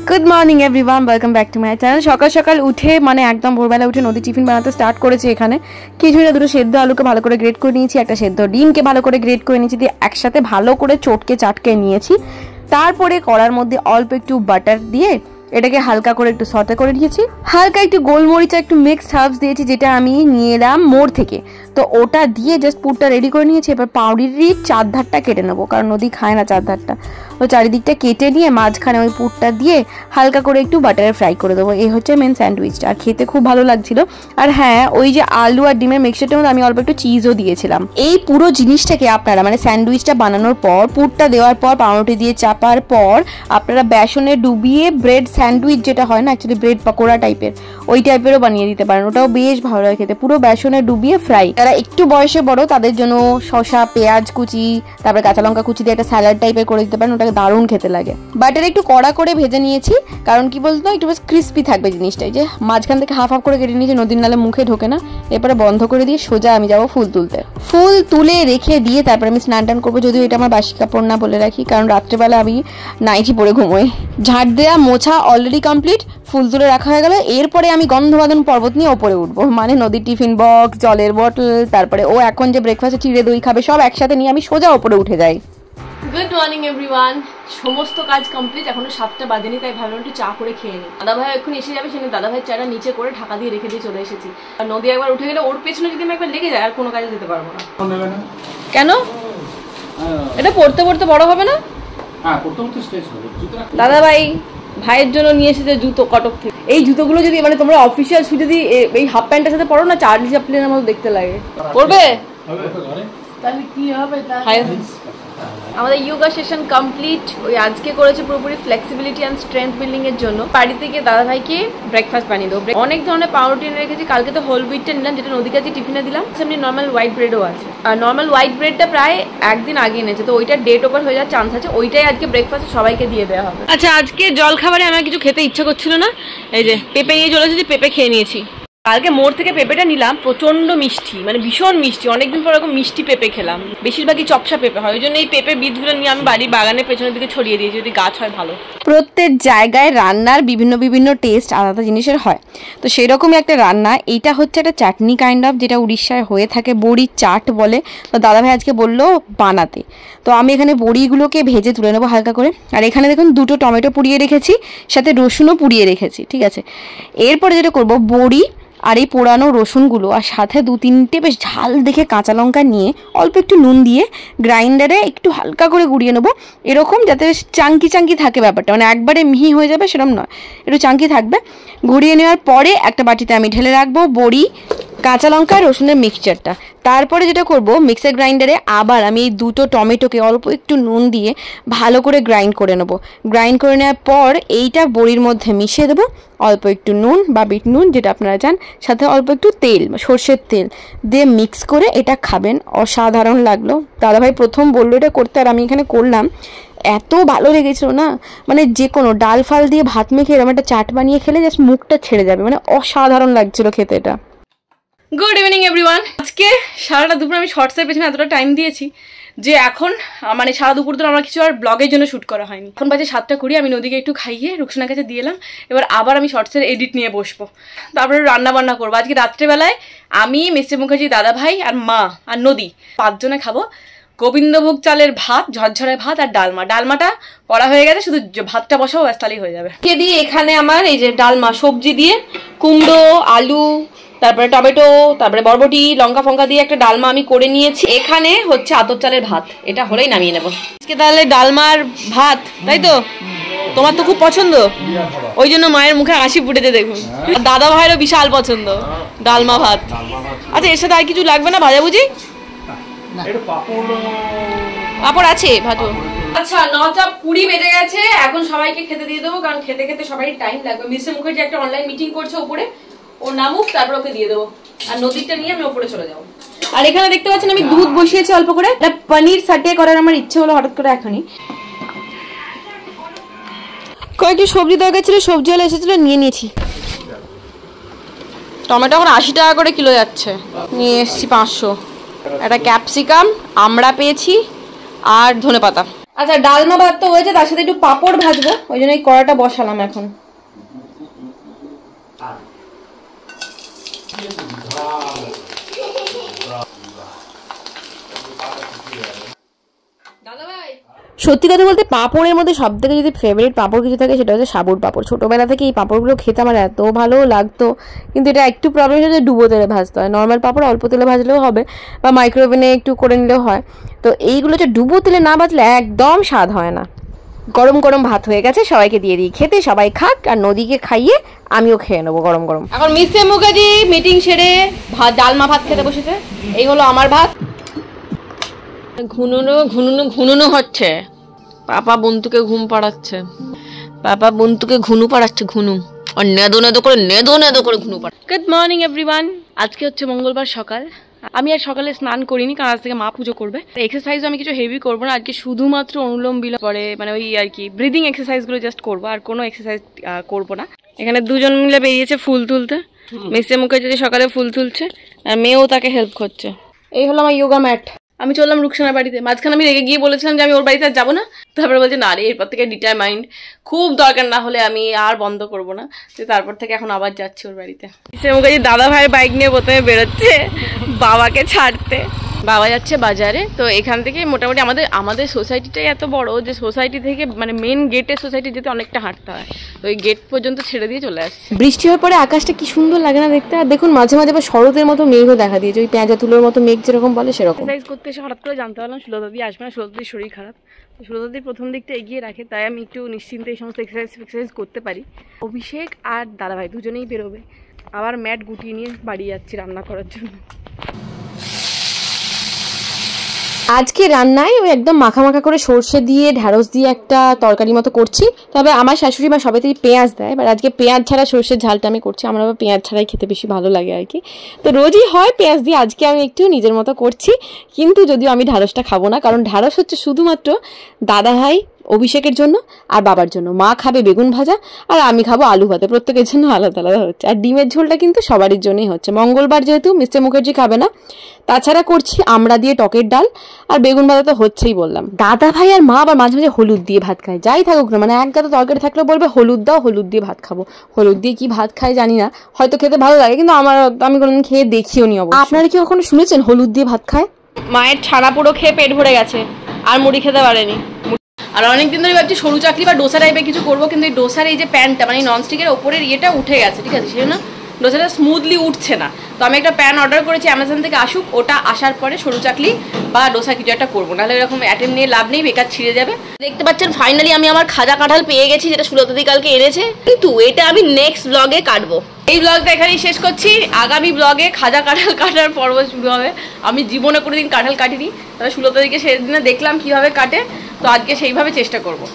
Good morning everyone, welcome back to my channel. সকাল সকাল উঠে মানে একদম ভোরবেলা উঠে নদী টিফিন বানাতে স্টার্ট করেছি। এখানে কিছুটা দুটো সেদ্ধ আলুকে ভালো করে গ্রেট করে নিয়েছি, একটা সেদ্ধ ডিমকে ভালো করে গ্রেট করে নিয়েছি, দিয়ে একসাথে ভালো করে চটকে চাটকে নিয়েছি। তারপরে কড়ার মধ্যে অল্প একটু বাটার দিয়ে এটাকে হালকা করে একটু সতে করে নিয়েছি। হালকা একটু গোলমরিচ আর একটু মিক্সড হার্বস দিয়েছি, যেটা আমি নিয়ে এলাম মোড় থেকে। তো ওটা দিয়ে জাস্ট পুরটা রেডি করে নিয়েছি। এবার পাউরির চারধারটা কেটে নেবো, কারণ নদী খায় না চারধারটা। তো চারিদিকটা কেটে নিয়ে মাঝখানে ওই পুরটা দিয়ে হালকা করে একটু বাটারে ফ্রাই করে দেবো। এই হচ্ছে মেন স্যান্ডউইচটা, আর খেতে খুব ভালো লাগছিল। আর হ্যাঁ, ওই যে আলু আর ডিমের মিক্সচারটার মধ্যে আমি অল্প একটু চিজও দিয়েছিলাম। এই পুরো জিনিসটাকে আপনারা মানে স্যান্ডউইচটা বানানোর পর, পুরটা দেওয়ার পর, পাউরুটি দিয়ে চাপার পর আপনারা বেসনে ডুবিয়ে ব্রেড স্যান্ডউইচ যেটা হয় না, অ্যাকচুয়ালি ব্রেড পকোড়া টাইপের, ওই টাইপেরও বানিয়ে দিতে পারেন। ওটাও বেশ ভালো লাগে খেতে, পুরো বেসনে ডুবিয়ে ফ্রাই। যারা একটু বয়সে বড় তাদের জন্য শসা, পেঁয়াজ কুচি, তারপরে কাঁচা লঙ্কা কুচি দিয়ে একটা স্যালাড টাইপের করে দিতে পারেন, ওটাকে দারুণ খেতে লাগে। বাটার একটু কড়া করে ভেজে নিয়েছি, কারণ কি বলতো একটু বেশ ক্রিস্পি থাকবে জিনিসটাই। যে মাঝখান থেকে হাফ হাফ করে কেটে নিয়েছি, নদীর নালে মুখে ঢোকে না। এরপরে বন্ধ করে দিয়ে সোজা আমি যাবো ফুল তুলতে। ফুল তুলে রেখে দিয়ে তারপরে আমি স্নান টান করবো, যদিও এটা আমার বাসি কাপড় না বলে রাখি, কারণ রাত্রেবেলা আমি নাইটি পরে ঘুমোই। ঝাড় দেওয়া মোছা অলরেডি কমপ্লিট, ফুল তুলে রাখা হয়ে গেল। এরপরে আমি গন্ধবাদন পর্বত নিয়ে ওপরে উঠবো, মানে নদীর টিফিন বক্স, জলের বোতল, তারপরে ও এখন যে ব্রেকফাস্টে চিড়ে দই খাবে, সব একসাথে নিয়ে আমি সোজা ওপরে উঠে যাই। গুড মর্নিং এভরিওয়ান, সমস্ত কাজ কমপ্লিট, এখনো 7টা বাজেনি, তাই ভাবলাম একটু চা করে খেয়ে নিই। দাদাভাই এখন এসে যাবে, সেখানে দাদাভাইয়ের চাটা নিচে করে ঢাকা দিয়ে রেখে দিয়ে চলে এসেছি। আর নদী একবার উঠে গেলে ওর পেছনে যদি আমি একবার লেগে যায় আর কোনো কাজে যেতে পারবো না। কেন? এটা পড়তে পড়তে বড় হবে না? দাদাভাই ভাইয়ের জন্য নিয়ে এসেছে জুতো কটক থেকে। এই জুতোগুলো যদি মানে তোমরা অফিসিয়াল শু যদি এই হাফ প্যান্টের সাথে পরো না, চার্লি চ্যাপলিনের মতো দেখতে লাগে। পড়বে? তাহলে কি হবে? আমাদের ইয়োগা সেশন কমপ্লিট। ওই আজকে করেছে পুরোপুরি ফ্লেক্সিবিলিটি অ্যান্ড স্ট্রেংথ বিল্ডিং এর জন্য। বাড়ি থেকে দাদাভাইকে ব্রেকফাস্ট বানিয়ে দেবো। অনেক ধরনের পাউরুটি এনে রেখেছি, কালকে তো হোল হুইটটা নিলাম, যেটা নদী কাছে টিফিনে দিলাম। সেমনি নর্মাল হোয়াইট ব্রেডও আছে, আর নর্মাল হোয়াইট ব্রেডটা প্রায় একদিন আগে এনেছে, তো ওইটার ডেট ওভার হয়ে যাওয়ার চান্স আছে। ওইটাই আজকে ব্রেকফাস্টে সবাইকে দিয়ে দেওয়া হবে। আচ্ছা, আজকে জল খাবারে আমার কিছু খেতে ইচ্ছা করছিল না, এই যে পেঁপে নিয়ে চলে এসেছি, পেঁপে খেয়ে নিয়েছি। কালকে মোড় থেকে পেঁপেটা নিলাম, প্রচন্ড মিষ্টি, মানে ভীষণ মিষ্টি। অনেকদিন পর এরকম মিষ্টি পেঁপে খেলাম। বেশিরভাগই চপসা পেঁপে হয়, ওই জন্য এই পেঁপে বীজগুলো নিয়ে আমি বাড়ির বাগানের পেছনের দিকে ছড়িয়ে দিয়েছি, যদি গাছ হয় ভালো। প্রত্যেক জায়গায় রান্নার বিভিন্ন বিভিন্ন টেস্ট আলাদা জিনিসের হয়, তো সেরকমই একটা রান্না। এইটা হচ্ছে একটা চাটনি কাইন্ড অফ, যেটা উড়িষ্যায় হয়ে থাকে, বড়ির চাট বলে। তো দাদাভাই আজকে বললো বানাতে, তো আমি এখানে বড়িগুলোকে ভেজে তুলে নেবো হালকা করে। আর এখানে দেখুন দুটো টমেটো পুড়িয়ে রেখেছি, সাথে রসুনও পুড়িয়ে রেখেছি, ঠিক আছে। এরপরে যেটা করবো, বড়ি আর এই পোড়ানো রসুনগুলো আর সাথে 2-3টে বেশ ঝাল দেখে কাঁচা লঙ্কা নিয়ে অল্প একটু নুন দিয়ে গ্রাইন্ডারে একটু হালকা করে গুঁড়িয়ে নেবো, এরকম যাতে বেশ চাঙ্কি চাঙ্কি থাকে ব্যাপারটা, মানে একবারে মিহি হয়ে যাবে সেরকম নয়, একটু চাঙ্কি থাকবে। গুঁড়িয়ে নেওয়ার পরে একটা বাটিতে আমি ঢেলে রাখবো বড়ি, কাঁচা লঙ্কা, রসুনের মিক্সচারটা। তারপরে যেটা করব, মিক্সার গ্রাইন্ডারে আবার আমি এই দুটো টমেটোকে অল্প একটু নুন দিয়ে ভালো করে গ্রাইন্ড করে নেবো। গ্রাইন্ড করে নেওয়ার পর এইটা বড়ির মধ্যে মিশিয়ে দেবো, অল্প একটু নুন বা বিট নুন যেটা আপনারা চান, সাথে অল্প একটু তেল, সর্ষের তেল দিয়ে মিক্স করে এটা খাবেন, অসাধারণ লাগলো। দাদাভাই প্রথম বললো এটা করতে, আর আমি এখানে করলাম, এত ভালো লেগেছিল না, মানে যে কোনো ডাল ফাল দিয়ে ভাত মেখে এরকম একটা চাট বানিয়ে খেলে জাস্ট মুখটা ছেড়ে যাবে, মানে অসাধারণ লাগছিল খেতে এটা। Good evening everyone. আজকে সারাটা দুপুর আমি শর্টসের পেছনে এতটা টাইম দিয়েছি যে এখন মানে সারা দুপুর ধরে আমার কিছু আর ব্লগের জন্য শ্যুট করা হয়নি। এখন বাজে 7:20, আমি নদীকে একটু খাইয়ে রুকসানার কাছে দিয়ে এলাম। এবার আবার আমি শর্টসের এডিট নিয়ে বসবো, তারপরে রান্না বান্না করবো। আজকে রাত্রেবেলায় আমি, মিস্টার মুখার্জি, দাদাভাই আর মা আর নদী 5 জনে খাবো গোবিন্দভোগ চালের ভাত, ঝরঝরে ভাত আর ডালমা। ডালমাটা করা হয়ে গেছে, শুধু ভাতটা বসাবো, ব্যাস তাহলেই হয়ে যাবে। কে দিয়ে এখানে আমার এই যে ডালমা সবজি দিয়ে কুমড়ো, আলু, তারপরে টমেটো, তারপরে বরবটি, লঙ্কা ফঙ্কা দিয়ে একটা ডালমা আমি করে নিয়েছি। এখানে হচ্ছে আতপ চালের ভাত, এটা হলেই নামিয়ে নেবো আজকে। তাহলে ডালমার ভাত, তাই তো? তোমার তো খুব পছন্দ, ওই জন্য মায়ের মুখে হাসি ফুটেছে দেখুন। দাদা ভাইয়েরও বিশাল পছন্দ ডালমা ভাত। আচ্ছা, এর সাথে আর কিছু লাগবে না ভাজাভুজি? পাপড় আছে, ভাজো। আচ্ছা, 9:20 বেজে গেছে, এখন সবাইকে খেতে দিয়ে দেবো, কারণ খেতে খেতে সবাই টাইম লাগবে। মিস্টার মুখার্জি একটা অনলাইন মিটিং করছে উপরে, ও নামুক, তারপর ওকে দিয়ে দেবো, আর নদীরটা নিয়ে আমি ওপরে চলে যাবো। আর এখানে দেখতে পাচ্ছেন আমি দুধ বসিয়েছি অল্প করে, এটা পনির সাটে করার আমার ইচ্ছে হলো হঠাৎ করে এখনই। কয়েকটি সবজি দরকার ছিল, সবজি হলে এসেছিল, নিয়ে নিয়েছি। টমেটো এখন 80 টাকা করে কিলো যাচ্ছে, নিয়ে এসেছি 500। একটা ক্যাপসিকাম আমরা পেয়েছি, আর ধনেপাতা। আচ্ছা ডালমা ভাত তো হয়েছে, তার সাথে একটু পাঁপড় ভাজবো, ওই জন্য এই কড়াটা বসালাম এখন। সত্যি কথা বলতে পাঁপড়ের মধ্যে সব থেকে যদি ফেভারিট পাঁপড় কিছু থাকে সেটা হচ্ছে সাবুর পাঁপড়। ছোটোবেলা থেকে এই পাঁপড়গুলো খেতে আমার এত ভালো লাগতো, কিন্তু এটা একটু প্রবলেম হচ্ছে ডুবো তেলে ভাজতে হয়। নর্মাল পাঁপড় অল্প তেলে ভাজলেও হবে, বা মাইক্রোওভেনে একটু করে নিলেও হয়। তো এইগুলো হচ্ছে ডুবো তেলে না ভাজলে একদম স্বাদ হয় না। গরম গরম ভাত হয়ে গেছে, সবাইকে দিয়ে দিই খেতে, সবাই খাক, আর নদীকে খাইয়ে আমিও খেয়ে নেবো গরম গরম। এখন মিসে মুখার্জি মিটিং সেরে ভাত ডালমা ভাত খেতে বসেছে। এই হলো আমার ভাত। ঘুনুনো ঘুনুনো ঘুনুনো হচ্ছে, পাপা বন্ধুকে ঘুম পাড়াচ্ছে, পাপা বন্ধুকে ঘুনু পাড়াচ্ছে, ঘুনু আর নেদো নেদো করে ঘুনু পাড়া। Good morning everyone. আজকে হচ্ছে মঙ্গলবার সকাল। আমি আর সকালে স্নান করিনি, কারণ আজ থেকে মা পুজো করবে। এক্সারসাইজও আমি কিছু হেভি করবো না আজকে, শুধুমাত্র অনুলোম বিলোম করে মানে ওই আর কি ব্রিদিং এক্সারসাইজগুলো জাস্ট করবো, আর কোনো এক্সারসাইজ করবো না। এখানে দুজন মিলে বেরিয়েছে ফুল তুলতে। মিসে মুখার্জি সকালে ফুল তুলছে আর মেয়েও তাকে হেল্প করছে। এই হলো আমার যোগা ম্যাট। আমি চললাম রুকসানার বাড়িতে। মাঝখানে আমি রেগে গিয়ে বলেছিলাম যে আমি ওর বাড়িতে আর যাবো না, তারপরে বলছে না রে এরপর থেকে ডিটারমাইন্ড, খুব দরকার না হলে আমি আর বন্ধ করবো না। তো তারপর থেকে এখন আবার যাচ্ছি ওর বাড়িতে। সে মুখার্জি দাদা ভাইয়ের বাইক নিয়ে প্রথমে বেরোচ্ছে বাবাকে ছাড়তে। বাবা যাচ্ছে বাজারে। তো এখান থেকে মোটামুটি আমাদের সোসাইটিটাই এত বড় যে সোসাইটি থেকে মানে মেন গেটের সোসাইটি যেতে অনেকটা হাঁটতে হয়। তো ওই গেট পর্যন্ত ছেড়ে দিয়ে চলে আসছে। বৃষ্টি হওয়ার পরে আকাশটা কি সুন্দর লাগে না দেখতে। আর দেখুন মাঝে মাঝে আবার শরতের মতো মেঘও দেখা দিয়েছে, ওই পেঁয়াজা তুলোর মতো মেঘ যেরকম বলে সেরকম। এক্সারসাইজ করতে এসে হঠাৎ করে জানতে পারলাম সুলতাদি আসবে না, সুলতাদির শরীর খারাপ। সুলতাদির প্রথম দিকটা এগিয়ে রাখে, তাই আমি একটু নিশ্চিন্তে এই সমস্ত এক্সারসাইজ করতে পারি। অভিষেক আর দাদাভাই দুজনেই বেরোবে, আবার ম্যাট গুটিয়ে নিয়ে বাড়ি যাচ্ছি রান্না করার জন্য। আজকে রান্নায় ওই একদম মাখা মাখা করে সর্ষে দিয়ে ঢ্যাঁড়স দিয়ে একটা তরকারি মতো করছি। তবে আমার শাশুড়ি মা সবেতেই পেঁয়াজ দেয়, এবার আজকে পেঁয়াজ ছাড়া সর্ষের ঝালটা আমি করছি। আমার আবার পেঁয়াজ ছাড়াই খেতে বেশি ভালো লাগে আর কি। তো রোজই হয় পেঁয়াজ দিয়ে, আজকে আমি একটু নিজের মতো করছি। কিন্তু যদিও আমি ঢ্যাঁড়সটা খাবো না, কারণ ঢ্যাঁড়স হচ্ছে শুধুমাত্র দাদাভাই অভিষেকের জন্য আর বাবার জন্য। মা খাবে বেগুন ভাজা আর আমি খাবো আলু ভাতে, প্রত্যেকের জন্য আলাদা আলাদা হচ্ছে। আর ডিমের ঝোলটা কিন্তু সবারই জন্যই হচ্ছে। মঙ্গলবার যেহেতু মিস্টার মুখার্জি খাবে না, তাছাড়া করছি আমড়া দিয়ে টকের ডাল, আর বেগুন ভাজা তো হচ্ছেই বললাম। দাদা ভাই আর মা আবার মাঝে মাঝে হলুদ দিয়ে ভাত খায়, যাই থাকুক না, মানে এক গাদা তরকারি থাকলেও বলবে হলুদ দাও, হলুদ দিয়ে ভাত খাবো। হলুদ দিয়ে কি ভাত খায় জানি না, হয়তো খেতে ভালো লাগে, কিন্তু আমি কোনোদিন খেয়ে দেখিও নি। আপনারা কি কখনো শুনেছেন হলুদ দিয়ে ভাত খায়? মায়ের ছানা পুরো খেয়ে পেট ভরে গেছে, আর মুড়ি খেতে পারেনি। আর অনেকদিন ধরে ভাবছি সরু চাকরি বা ডোসা টাইপের কিছু করবো, কিন্তু এই ডোসার এই যে প্যানটা মানে ননস্টিকের ওপরের ইয়েটা উঠে গেছে, ঠিক আছে, সেজন্য ডোসাটা স্মুথলি উঠছে না। তো আমি একটা প্যান অর্ডার করেছি অ্যামাজন থেকে, আসুক, ওটা আসার পরে সরু চাকলি বা ডোসা কিছু একটা করবো, নাহলে এরকম অ্যাটেম্প নিয়ে লাভ নেই, বেকার ছিঁড়ে যাবে। দেখতে পাচ্ছেন ফাইনালি আমি আমার খাজা কাঁঠাল পেয়ে গেছি, যেটা সুলতাদি কালকে এনেছে, কিন্তু এটা আমি নেক্সট ব্লগে কাটবো। এই ব্লগটা এখানেই শেষ করছি। আগামী ব্লগে খাজা কাঁঠাল কাটার পর্ব শুরু হবে। আমি জীবনে কোনোদিন কাঁঠাল কাটিনি, তবে সুলতাদিকে সেদিনে দেখলাম কিভাবে কাটে, তো আজকে সেইভাবে চেষ্টা করবো।